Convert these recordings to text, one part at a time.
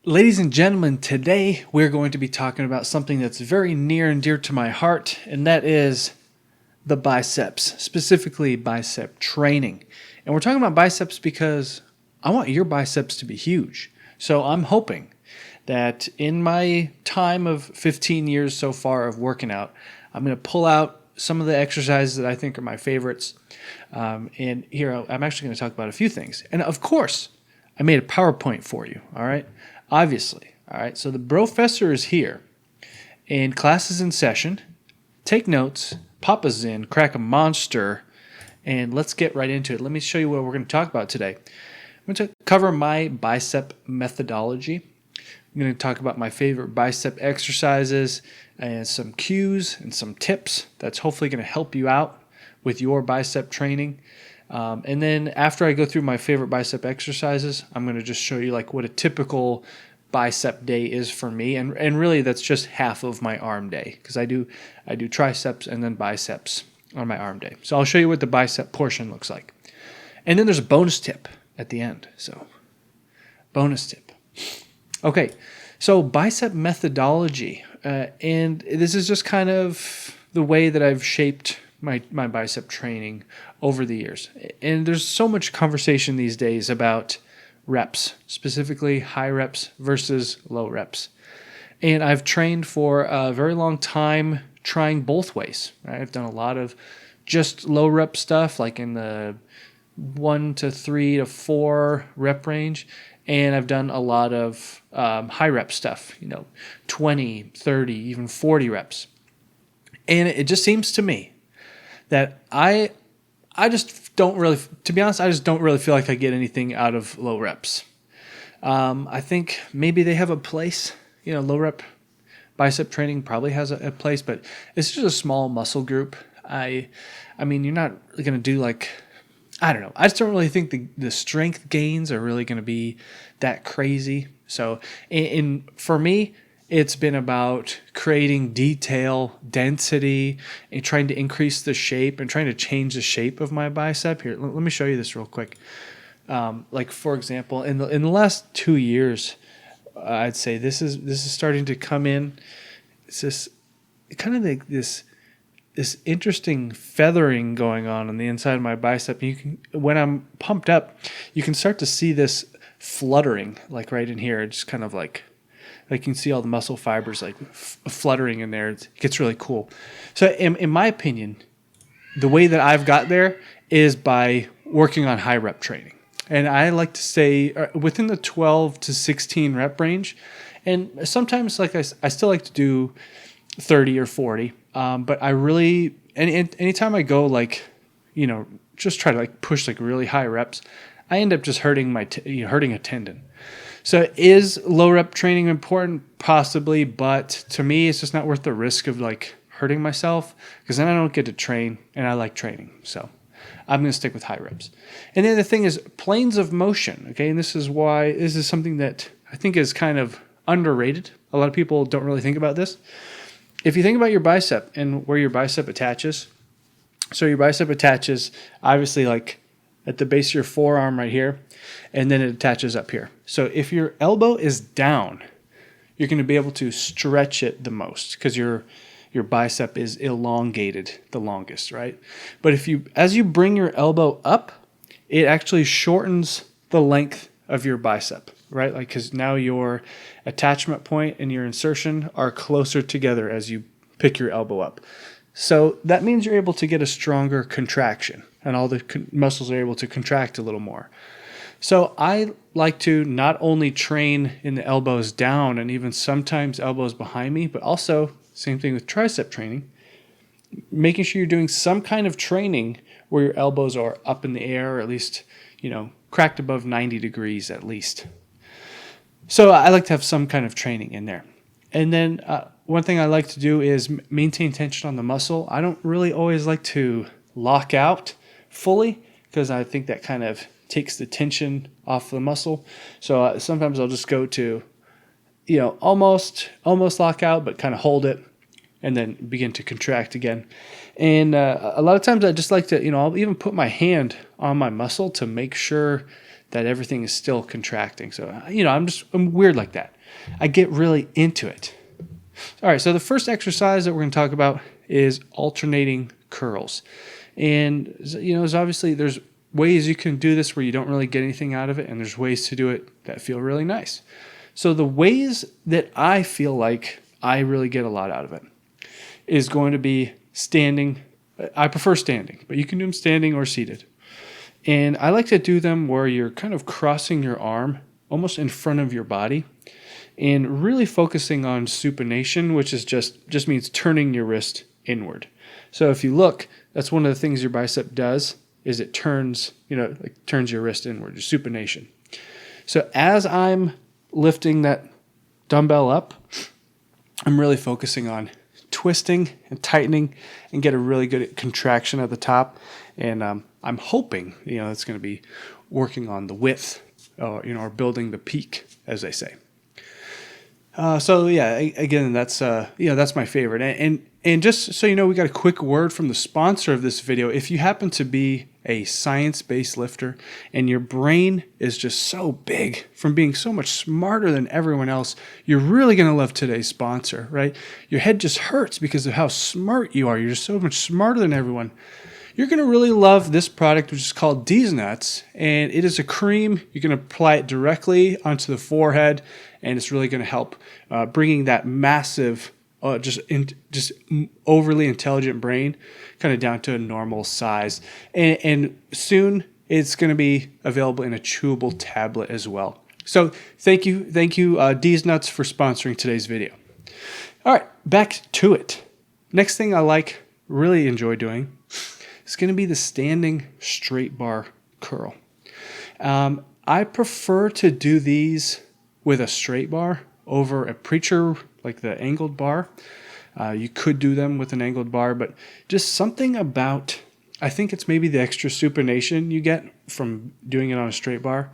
Ladies and gentlemen, today we're going to be talking about something that's very near and dear to my heart, and that is the biceps, specifically bicep training. And we're talking about biceps because I want your biceps to be huge. So I'm hoping that in my time of 15 years so far of working out, I'm going to pull out some of the exercises that I think are my favorites. And here I'm actually going to talk about a few things. And of course, I made a PowerPoint for you, all right? Obviously, all right? So the professor is here, and class is in session. Take notes, Papa's in, crack a monster, and let's get right into it. Let me show you what we're going to talk about today. I'm going to cover my bicep methodology. I'm going to talk about my favorite bicep exercises and some cues and some tips that's hopefully going to help you out with your bicep training. And then after I go through my favorite bicep exercises, I'm going to just show you like what a typical bicep day is for me. And really that's just half of my arm day because I do triceps and then biceps on my arm day. So I'll show you what the bicep portion looks like. And then there's a bonus tip at the end. So bonus tip. Okay, so bicep methodology. And this is just kind of the way that I've shaped my bicep training over the years. And there's so much conversation these days about reps, specifically high reps versus low reps. And I've trained for a very long time trying both ways. Right? I've done a lot of just low rep stuff, like in the 1 to 3 to 4 rep range. And I've done a lot of high rep stuff, 20, 30, even 40 reps. And it just seems to me that I just don't really, to be honest, I just don't really feel like I get anything out of low reps. I think maybe they have a place, low rep bicep training probably has a place, but it's just a small muscle group. I mean, you're not going to do like, I don't know. I just don't really think the strength gains are really going to be that crazy. So for me, it's been about creating detail, density, and trying to increase the shape and trying to change the shape of my bicep. Here, let me show you this real quick. Like for example, in the last 2 years, I'd say this is starting to come in. It's this kind of like this interesting feathering going on the inside of my bicep. When I'm pumped up, you can start to see this fluttering, like right in here. It's just kind of like you can see all the muscle fibers like fluttering in there. It gets really cool. So in my opinion, the way that I've got there is by working on high rep training. And I like to stay within the 12 to 16 rep range. And sometimes like I still like to do 30 or 40. But I really, anytime I go like, just try to like push like really high reps, I end up just hurting hurting a tendon. So is low rep training important? Possibly, but to me, it's just not worth the risk of like hurting myself because then I don't get to train, and I like training. So I'm going to stick with high reps. And then the thing is planes of motion. Okay, and this is something that I think is kind of underrated. A lot of people don't really think about this. If you think about your bicep and where your bicep attaches, so your bicep attaches obviously like at the base of your forearm right here, and then it attaches up here. So if your elbow is down, you're going to be able to stretch it the most because your bicep is elongated the longest, right? But as you bring your elbow up, it actually shortens the length of your bicep, right? Like because now your attachment point and your insertion are closer together as you pick your elbow up. So that means you're able to get a stronger contraction and all the muscles are able to contract a little more. So I like to not only train in the elbows down and even sometimes elbows behind me, but also same thing with tricep training, making sure you're doing some kind of training where your elbows are up in the air or at least, cracked above 90 degrees at least. So I like to have some kind of training in there. And then one thing I like to do is maintain tension on the muscle. I don't really always like to lock out fully because I think that kind of takes the tension off the muscle. So sometimes I'll just go to, almost lock out, but kind of hold it and then begin to contract again. And a lot of times I just like to, I'll even put my hand on my muscle to make sure that everything is still contracting. So, I'm weird like that. I get really into it. All right, so the first exercise that we're going to talk about is alternating curls. And, there's obviously, there's ways you can do this where you don't really get anything out of it, and there's ways to do it that feel really nice. So the ways that I feel like I really get a lot out of it is going to be standing. I prefer standing, but you can do them standing or seated. And I like to do them where you're kind of crossing your arm almost in front of your body and really focusing on supination, which is just means turning your wrist inward. So if you look, that's one of the things your bicep does is it turns, turns your wrist inward, your supination. So as I'm lifting that dumbbell up, I'm really focusing on twisting and tightening and get a really good contraction at the top. And I'm hoping, it's going to be working on the width, or building the peak, as they say. Again, that's my favorite. And just so you know, we got a quick word from the sponsor of this video. If you happen to be a science-based lifter and your brain is just so big from being so much smarter than everyone else, you're really going to love today's sponsor, right? Your head just hurts because of how smart you are. You're just so much smarter than everyone. You're going to really love this product, which is called D's Nuts, and it is a cream. You can apply it directly onto the forehead, and it's really going to help bringing that massive, just overly intelligent brain kind of down to a normal size. And soon it's going to be available in a chewable tablet as well. So thank you, D's Nuts, for sponsoring today's video. All right, back to it. Next thing I really enjoy doing, it's going to be the standing straight bar curl. I prefer to do these with a straight bar over a preacher, like the angled bar. You could do them with an angled bar, but just something about, I think it's maybe the extra supination you get from doing it on a straight bar.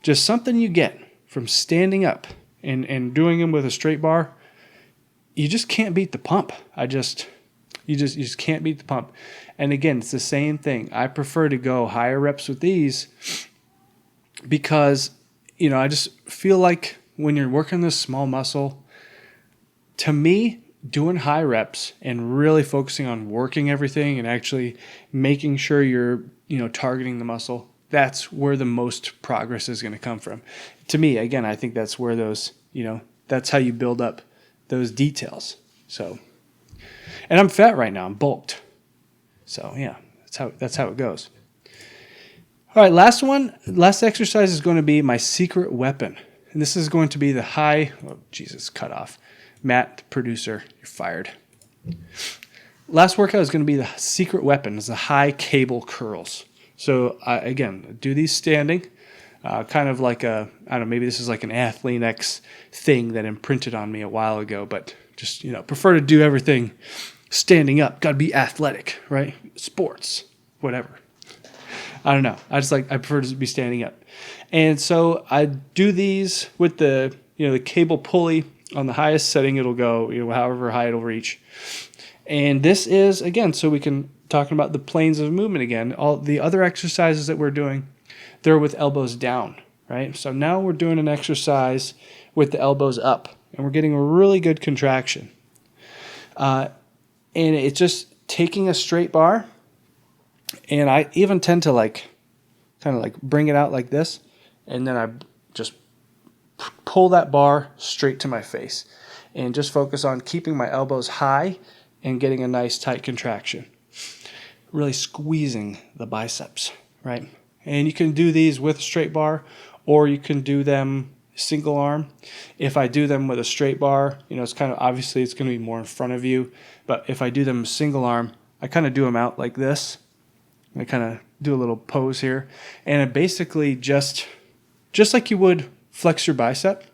Just something you get from standing up and doing them with a straight bar. You just can't beat the pump. You just can't beat the pump. And again, it's the same thing. I prefer to go higher reps with these because, I just feel like when you're working this small muscle, to me, doing high reps and really focusing on working everything and actually making sure you're, targeting the muscle, that's where the most progress is going to come from. To me, again, I think that's where those, that's how you build up those details. So, and I'm fat right now. I'm bulked. So yeah, that's how it goes. All right, last exercise is going to be my secret weapon. And this is going to be the cut off. Matt, the producer, you're fired. Last workout is going to be the secret weapon, is the high cable curls. So again, do these standing, kind of like maybe this is like an Athlean-X thing that imprinted on me a while ago, but just, prefer to do everything standing up. Got to be athletic, right? Sports, whatever. I don't know. I prefer to be standing up. And so I do these with the cable pulley on the highest setting. It'll go, however high it'll reach. And this is, again, so we can talk about the planes of movement again. All the other exercises that we're doing, they're with elbows down, right? So now we're doing an exercise with the elbows up, and we're getting a really good contraction. And it's just taking a straight bar, and I even tend to kind of bring it out like this, and then I just pull that bar straight to my face and just focus on keeping my elbows high and getting a nice tight contraction. Really squeezing the biceps, right? And you can do these with a straight bar, or you can do them single arm. If I do them with a straight bar, it's kind of obviously it's going to be more in front of you. But if I do them single arm, I kind of do them out like this. I kind of do a little pose here, and it basically just like you would flex your bicep.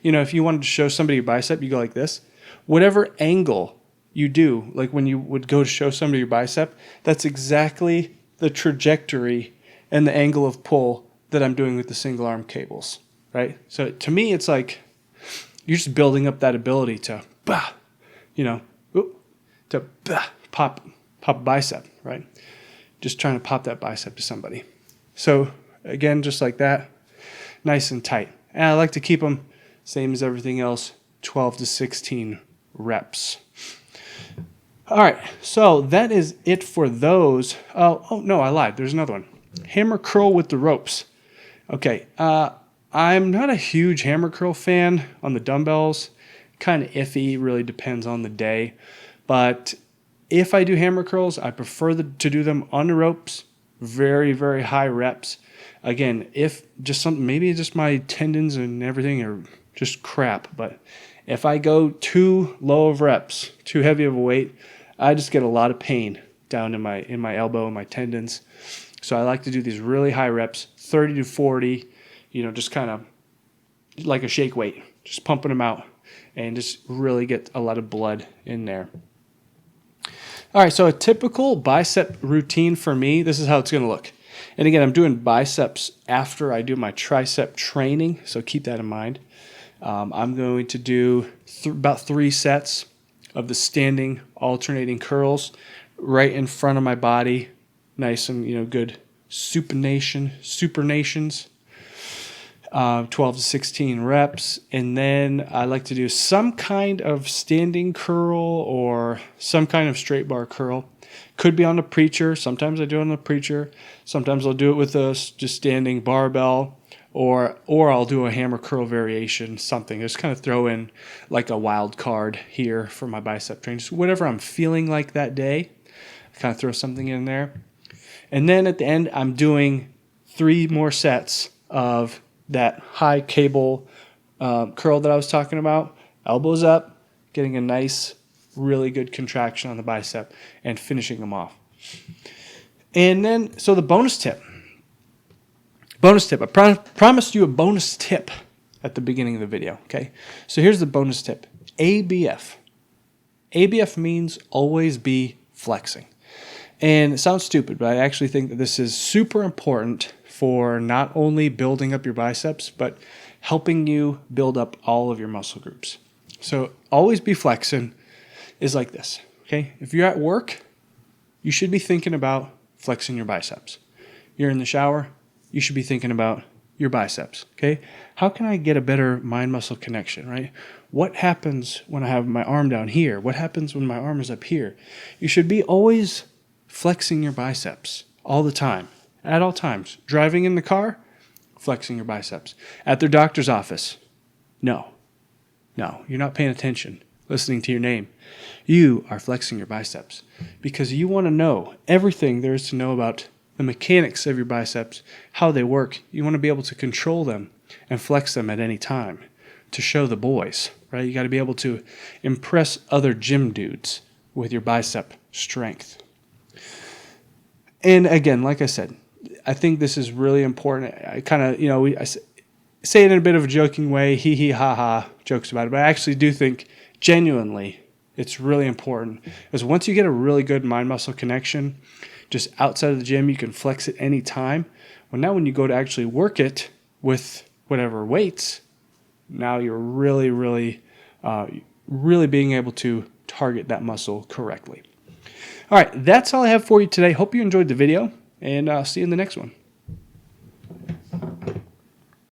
If you wanted to show somebody your bicep, you go like this. Whatever angle you do, like when you would go to show somebody your bicep, that's exactly the trajectory and the angle of pull that I'm doing with the single arm cables, right? So to me, it's like you're just building up that ability to, pop a bicep, right? Just trying to pop that bicep to somebody. So Again, just like that, nice and tight. And I like to keep them, same as everything else, 12 to 16 reps. All right, so that is it for those. Oh no, I lied. There's another one. Hammer curl with the ropes. Okay, I'm not a huge hammer curl fan on the dumbbells. Kind of iffy, really depends on the day. But if I do hammer curls, I prefer to do them on the ropes, very, very high reps. Again, if just something, maybe just my tendons and everything are just crap. But if I go too low of reps, too heavy of a weight, I just get a lot of pain down in my elbow and my tendons. So I like to do these really high reps, 30 to 40, just kind of like a shake weight, just pumping them out and just really get a lot of blood in there. All right, so a typical bicep routine for me, this is how it's going to look. And again, I'm doing biceps after I do my tricep training, so keep that in mind. I'm going to do about 3 sets of the standing alternating curls right in front of my body, nice and good supinations, 12 to 16 reps. And then I like to do some kind of standing curl or some kind of straight bar curl. Could be on the preacher. Sometimes I do it on the preacher. Sometimes I'll do it with a just standing barbell, or I'll do a hammer curl variation, something. Just kind of throw in like a wild card here for my bicep training. Just whatever I'm feeling like that day, kind of throw something in there. And then at the end, I'm doing 3 more sets of that high cable curl that I was talking about. Elbows up, getting a nice, really good contraction on the bicep, and finishing them off. And then, so the bonus tip. I promised you a bonus tip at the beginning of the video, okay? So here's the bonus tip. ABF. ABF means always be flexing. And it sounds stupid, but I actually think that this is super important for not only building up your biceps, but helping you build up all of your muscle groups. So always be flexing is like this, okay? If you're at work, you should be thinking about flexing your biceps. You're in the shower, you should be thinking about your biceps, okay? How can I get a better mind-muscle connection, right? What happens when I have my arm down here? What happens when my arm is up here? You should be always flexing your biceps all the time, at all times. Driving in the car, flexing your biceps. At the doctor's office, no, you're not paying attention, listening to your name. You are flexing your biceps because you want to know everything there is to know about the mechanics of your biceps, how they work. You want to be able to control them and flex them at any time to show the boys, right? You got to be able to impress other gym dudes with your bicep strength. And again, like I said, I think this is really important. I kind of, I say it in a bit of a joking way, hee hee ha ha, jokes about it, but I actually do think genuinely it's really important because once you get a really good mind-muscle connection, just outside of the gym, you can flex it any time. Well, now when you go to actually work it with whatever weights, now you're really, really, really being able to target that muscle correctly. All right, that's all I have for you today. Hope you enjoyed the video, and I'll see you in the next one.